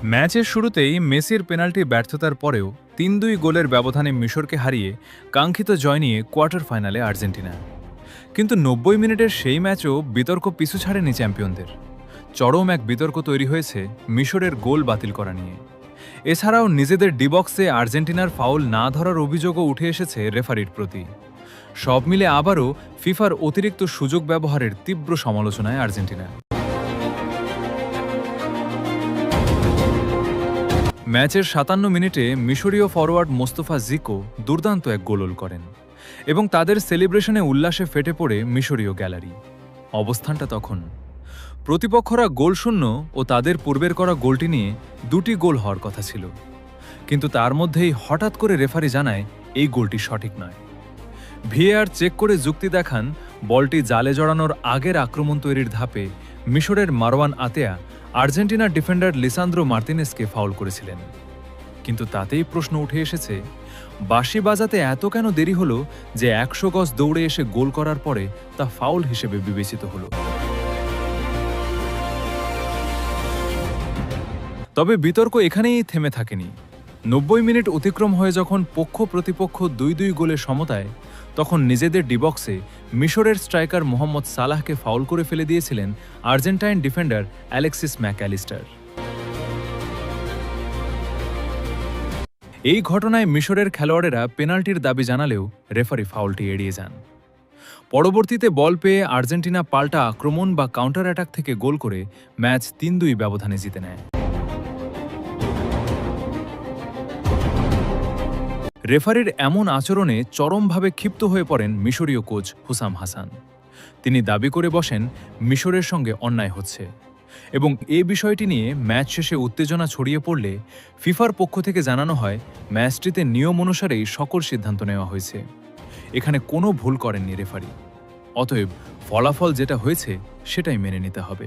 ম্যাচের শুরুতেই মেসির পেনাল্টি ব্যর্থতার পরেও ৩-২ গোলের ব্যবধানে মিশরকে হারিয়ে কাঙ্ক্ষিত জয় নিয়ে কোয়ার্টার ফাইনালে আর্জেন্টিনা। কিন্তু ৯০ মিনিটের সেই ম্যাচও বিতর্ক পিছু ছাড়েনি চ্যাম্পিয়নদের। চরম এক বিতর্ক তৈরি হয়েছে মিশরের গোল বাতিল করা নিয়ে। এছাড়াও নিজেদের ডিবক্সে আর্জেন্টিনার ফাউল না ধরার অভিযোগও উঠে এসেছে রেফারির প্রতি। সব মিলে আবারও ফিফার অতিরিক্ত সুযোগ ব্যবহারের তীব্র সমালোচনায় আর্জেন্টিনা। ম্যাচের ৫৭ মিনিটে মিশরীয় ফরোয়ার্ড মোস্তফা জিকো দুর্দান্ত এক গোল করেন এবং তাদের সেলিব্রেশনে উল্লাসে ফেটে পড়ে মিশরীয় গ্যালারি। অবস্থানটা তখন প্রতিপক্ষরা গোলশূন্য ও তাদের পূর্বের করা গোলটি নিয়ে ২টি গোল হওয়ার কথা ছিল, কিন্তু তার মধ্যেই হঠাৎ করে রেফারি জানায় এই গোলটি সঠিক নয়। ভিএআর চেক করে যুক্তি দেখান বলটি জালে জড়ানোর আগের আক্রমণ তৈরির ধাপে মিশরের মারওয়ান আতেয়া আর্জেন্টিনার ডিফেন্ডার লিসান্দ্রো মার্তিনেসকে ফাউল করেছিলেন। কিন্তু তাতেই প্রশ্ন উঠে এসেছে, বাঁশি বাজাতে এত কেন দেরি হলো যে ১০০ গজ দৌড়ে এসে গোল করার পরে তা ফাউল হিসেবে বিবেচিত হলো। তবে বিতর্ক এখানেই থেমে থাকেনি। ৯০ মিনিট অতিক্রম হয়ে যখন পক্ষ প্রতিপক্ষ ২-২ গোলের সমতায়, তখন নিজেদের ডিবক্সে মিশরের স্ট্রাইকার মোহাম্মদ সালাহকে ফাউল করে ফেলে দিয়েছিলেন আর্জেন্টাইন ডিফেন্ডার অ্যালেক্সিস ম্যাকঅ্যালিস্টার। এই ঘটনায় মিশরের খেলোয়াড়েরা পেনাল্টির দাবি জানালেও রেফারি ফাউলটি এড়িয়ে যান। পরবর্তীতে বল পেয়ে আর্জেন্টিনা পাল্টা আক্রমণ বা কাউন্টার অ্যাটাক থেকে গোল করে ম্যাচ ৩-২ ব্যবধানে জিতে নেয়। রেফারির এমন আচরণে চরমভাবে ক্ষিপ্ত হয়ে পড়েন মিশরীয় কোচ হুসাম হাসান। তিনি দাবি করে বসেন মিশরের সঙ্গে অন্যায় হচ্ছে এবং এই বিষয়টি নিয়ে ম্যাচ শেষে উত্তেজনা ছড়িয়ে পড়লে ফিফার পক্ষ থেকে জানানো হয় ম্যাচটিতে নিয়ম অনুসারেই সকল সিদ্ধান্ত নেওয়া হয়েছে, এখানে কোনো ভুল করেননি রেফারি। অতএব ফলাফল যেটা হয়েছে সেটাই মেনে নিতে হবে।